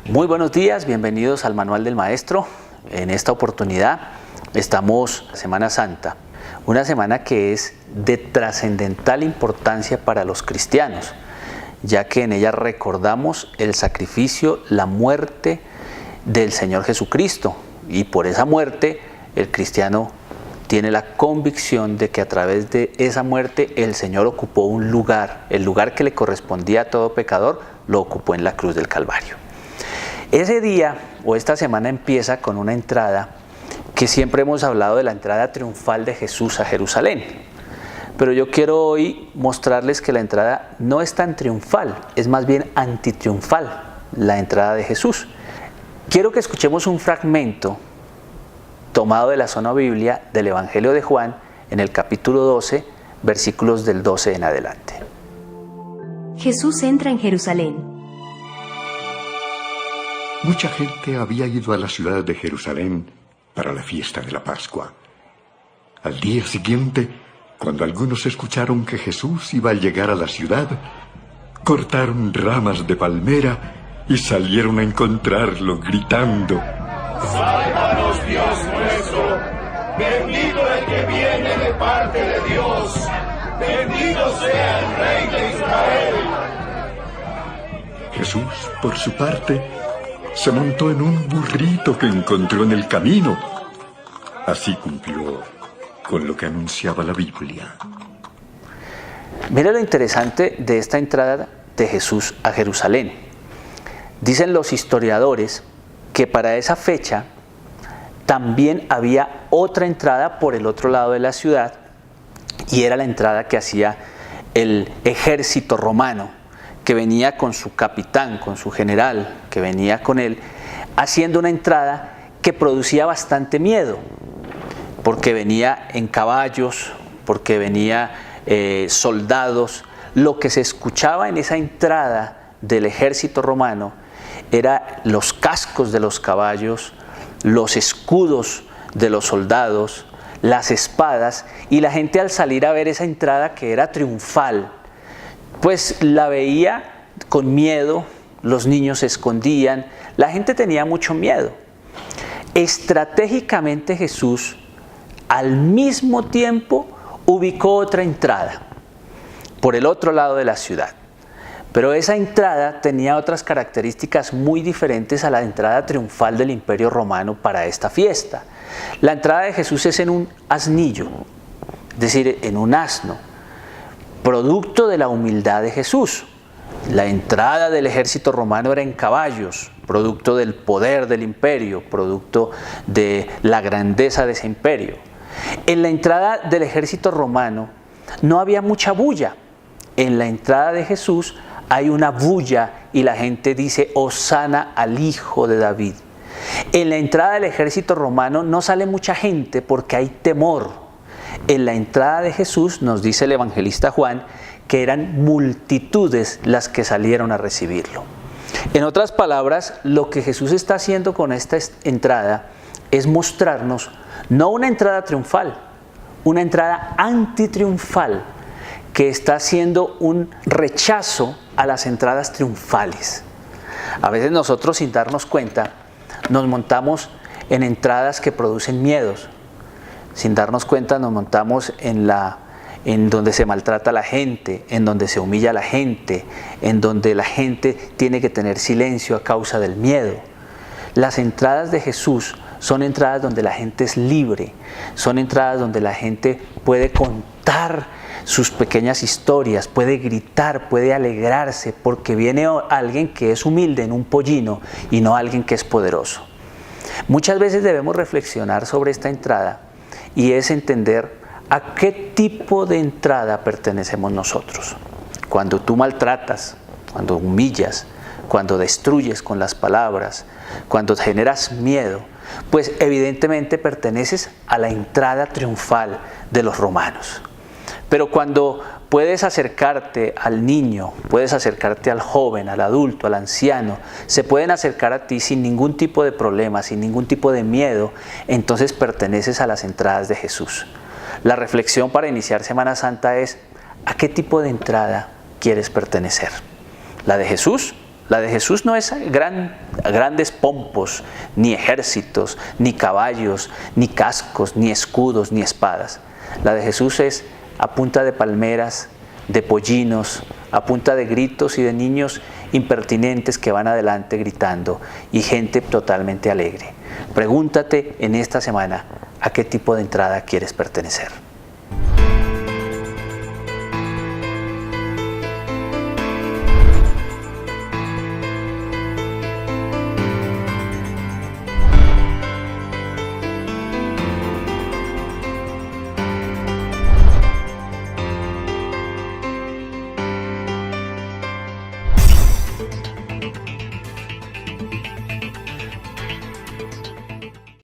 Muy buenos días, bienvenidos al Manual del Maestro. En esta oportunidad estamos en Semana Santa, una semana que es de trascendental importancia para los cristianos, ya que en ella recordamos el sacrificio, la muerte del Señor Jesucristo, y por esa muerte el cristiano tiene la convicción de que a través de esa muerte el Señor ocupó un lugar, el lugar que le correspondía a todo pecador, lo ocupó en la cruz del Calvario. Ese día o esta semana empieza con una entrada que siempre hemos hablado de la entrada triunfal de Jesús a Jerusalén. Pero yo quiero hoy mostrarles que la entrada no es tan triunfal, es más bien antitriunfal la entrada de Jesús. Quiero que escuchemos un fragmento tomado de la zona Biblia del Evangelio de Juan en el capítulo 12, versículos del 12 en adelante. Jesús entra en Jerusalén. Mucha gente había ido a la ciudad de Jerusalén para la fiesta de la Pascua. Al día siguiente, cuando algunos escucharon que Jesús iba a llegar a la ciudad, cortaron ramas de palmera y salieron a encontrarlo gritando: ¡Sálvanos, Dios nuestro! ¡Bendito el que viene de parte de Dios! ¡Bendito sea el Rey de Israel! Jesús, por su parte, se montó en un burrito que encontró en el camino. Así cumplió con lo que anunciaba la Biblia. Mira lo interesante de esta entrada de Jesús a Jerusalén. Dicen los historiadores que para esa fecha también había otra entrada por el otro lado de la ciudad, y era la entrada que hacía el ejército romano, que venía con su capitán, con su general, que venía con él, haciendo una entrada que producía bastante miedo, porque venía en caballos, porque venía soldados. Lo que se escuchaba en esa entrada del ejército romano era los cascos de los caballos, los escudos de los soldados, las espadas, y la gente al salir a ver esa entrada que era triunfal, pues la veía con miedo, los niños se escondían, la gente tenía mucho miedo. Estratégicamente Jesús al mismo tiempo ubicó otra entrada por el otro lado de la ciudad. Pero esa entrada tenía otras características muy diferentes a la entrada triunfal del Imperio Romano para esta fiesta. La entrada de Jesús es en un asnillo, es decir, en un asno, producto de la humildad de Jesús. La entrada del ejército romano era en caballos, producto del poder del imperio, producto de la grandeza de ese imperio. En la entrada del ejército romano no había mucha bulla. En la entrada de Jesús hay una bulla y la gente dice: Hosana al Hijo de David. En la entrada del ejército romano no sale mucha gente porque hay temor. En la entrada de Jesús, nos dice el evangelista Juan, que eran multitudes las que salieron a recibirlo. En otras palabras, lo que Jesús está haciendo con esta entrada es mostrarnos no una entrada triunfal, una entrada antitriunfal, que está haciendo un rechazo a las entradas triunfales. A veces nosotros, sin darnos cuenta, nos montamos en entradas que producen miedos. Sin darnos cuenta nos montamos en donde se maltrata a la gente, en donde se humilla a la gente, en donde la gente tiene que tener silencio a causa del miedo. Las entradas de Jesús son entradas donde la gente es libre, son entradas donde la gente puede contar sus pequeñas historias, puede gritar, puede alegrarse, porque viene alguien que es humilde en un pollino y no alguien que es poderoso. Muchas veces debemos reflexionar sobre esta entrada, y es entender a qué tipo de entrada pertenecemos nosotros. Cuando tú maltratas, cuando humillas, cuando destruyes con las palabras, cuando generas miedo, pues evidentemente perteneces a la entrada triunfal de los romanos. Pero cuando puedes acercarte al niño, puedes acercarte al joven, al adulto, al anciano, se pueden acercar a ti sin ningún tipo de problema, sin ningún tipo de miedo, entonces perteneces a las entradas de Jesús. La reflexión para iniciar Semana Santa es: ¿a qué tipo de entrada quieres pertenecer? ¿La de Jesús La de Jesús no es grandes pompos, ni ejércitos, ni caballos, ni cascos, ni escudos, ni espadas. La de Jesús es a punta de palmeras, de pollinos, a punta de gritos y de niños impertinentes que van adelante gritando y gente totalmente alegre. Pregúntate en esta semana a qué tipo de entrada quieres pertenecer.